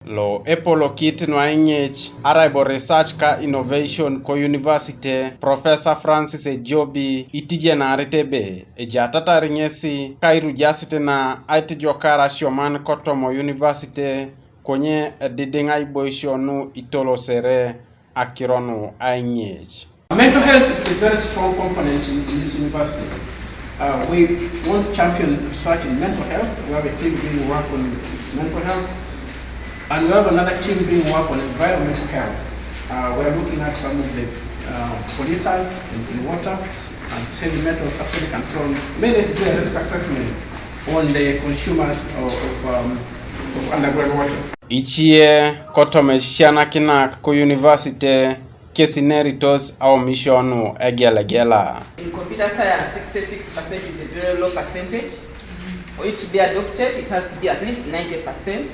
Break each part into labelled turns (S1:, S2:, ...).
S1: Lo epolo kit nwanyech araibo research ka innovation ko university Professor Francis Ejobi itije na aritebe ejatata ringesi kairu jasite na aitijo kara shoman kotomo university konye didinga iboishonu itolo sere akironu ainyech.
S2: Mental health is a very strong component in this university. We want to champion research in mental health. We have a team doing work on mental health. And we have another team doing work on environmental health. We're looking at some of the pollutants in water and sedimental acidic and so on. Mainly the risk assessment on the consumers of underground water.
S1: Each year, kotome shiana kinak ko university kesineritos au mishonu egela.
S3: In computer science, 66% is a very low percentage. For it to be adopted, it has to be at least 90%.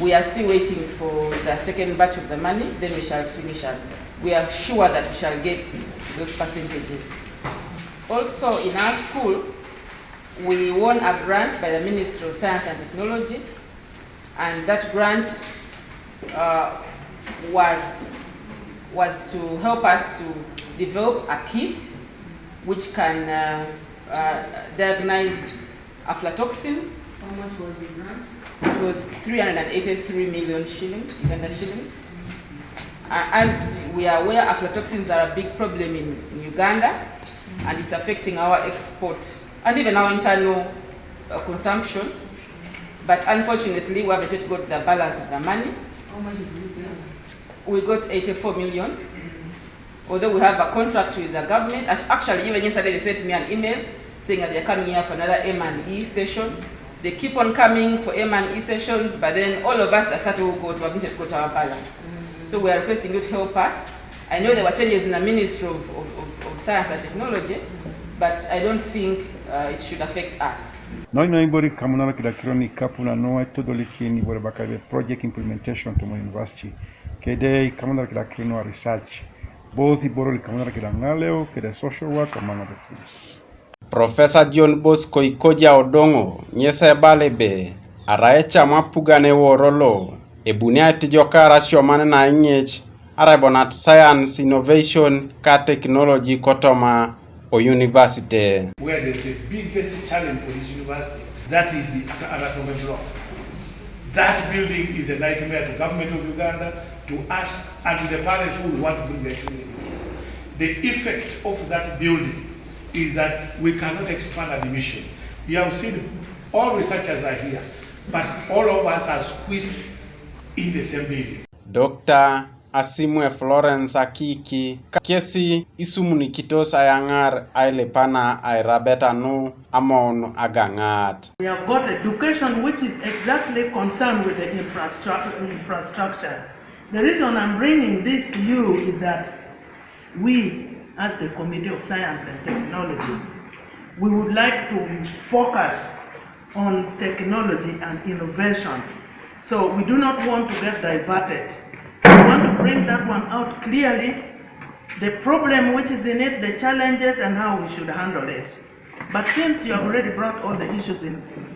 S3: We are still waiting for the second batch of the money, then we shall finish it. We are sure that we shall get those percentages. Also, in our school, we won a grant by the Ministry of Science and Technology, and that grant was to help us to develop a kit which can diagnose aflatoxins. How much was the grant? It was 383 million shillings, Uganda shillings. As we are aware, aflatoxins are a big problem in Uganda, and it's affecting our export and even our internal consumption. But unfortunately, we haven't yet got the balance of the money. How much did we get? We got 84 million. Although we have a contract with the government. Actually, even yesterday they sent me an email saying that they're coming here for another M&E session. They keep on coming for M&E sessions, but then all of us that thought we would go to got our balance. So we are requesting you to help us. I know there were changes in the Ministry of Science and Technology, but I don't think it should affect us.
S4: Noi bori kamunara kila kironi kapuna noa todo likini bori bakabe project implementation to my university. Kede kamunara kila kironi research. Both iboro kamunara kila ngaleo kede social work among other things.
S1: Professor John Bosco Ikoja Odongo nyese balebe araecha mapugane worolo ebunia tijokara shomane na nyech arabonat science innovation ka technology kotoma o university.
S5: Where there's a biggest challenge for this university, that is the anatomy block. That building is a nightmare to government of Uganda, to us, and to the parents who want to bring their children here. The effect of that building is that we cannot expand admission. You have seen all researchers are here, but all of us are squeezed in the same building.
S1: Dr. Asimwe Florence Akiki kesi isumuni kitos ayangar ailepana airabeta no amon agangat.
S6: We have got education which is exactly concerned with the infrastructure. The reason I'm bringing this to you is that we, as the Committee of Science and Technology, we would like to focus on technology and innovation. So we do not want to get diverted. We want to bring that one out clearly, the problem which is in it, the challenges, and how we should handle it. But since you have already brought all the issues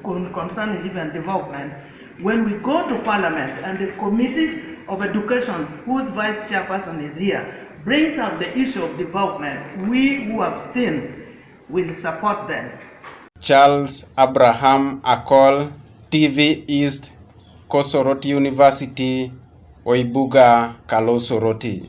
S6: concerning even development, when we go to Parliament and the Committee of Education, whose Vice Chairperson is here, brings up the issue of development, we who have seen will support them.
S1: Charles Abraham Akol, TV East, Soroti University, Oibuga, Soroti.